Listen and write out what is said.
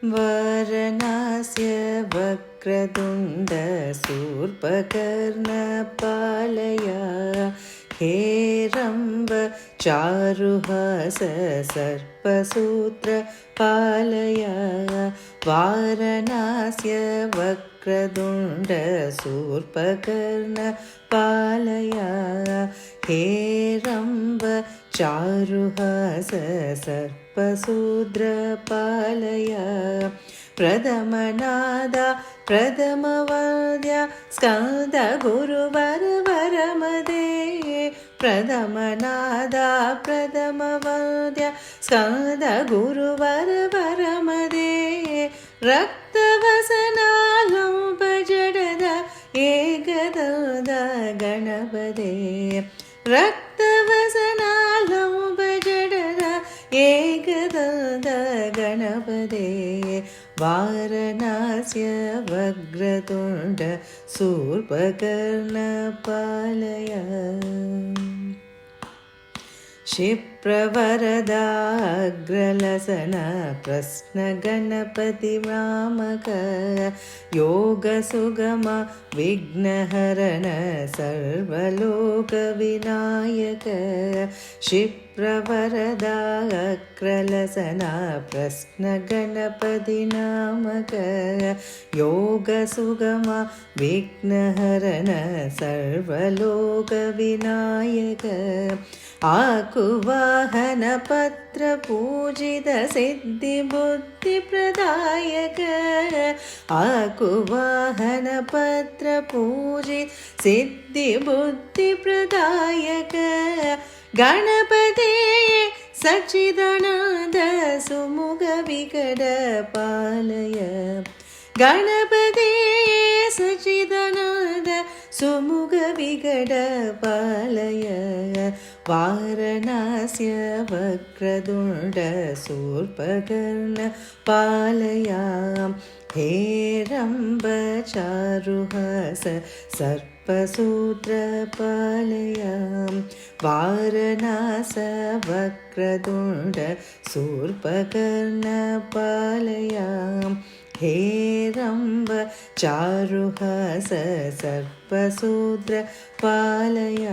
वारणास्य वक्रतुण्ड शूर्पकर्णपालय हेरम्ब चारुहास सर्पसूत्रपालय वारणास्य वक्रतुण्ड शूर्पकर्णपालय हेरम्ब चारुहास सर्पशूद्रपालय प्रथमनादा प्रथमवाद्य स्कन्दगुरुवर वरमदे प्रथमनादा प्रथमवाद्य स्कन्दगुरुवर वरमदे रक्तवसनालंबजडद एकदद गणपदे रक्तवसनालंबजडद एकदद गणपदे वारणास्य वक्रतुण्ड शूर्पकर्णपालय क्षिप्रवरदाग्रलसन प्रश्नगणपतिमामक योगसुगम विघ्नहरण सर्वलोकविनायक क्षिप्रवरदाग्रलसन प्रश्नगणपतिनामक योगसुगम विघ्नहरण सर्वलोकविनायक आकुवाहन पत्र पूजित सिद्धि बुद्धि प्रदायक आकुवाहन पत्र पूजित सिद्धि बुद्धि प्रदायक गणपते सच्चिदानंद सुमुख विकट पालय गणपते सच्चिदानंद सुमुख विकट पालय वारणास्य वक्रतुण्ड शूर्पकर्णपालय हेरम्ब चारुहास सर्पसूत्रपालय वारणास वक्रतुण्ड शूर्पकर्णपालय हेरम्ब चारुहास सर्पसूत्रपालय।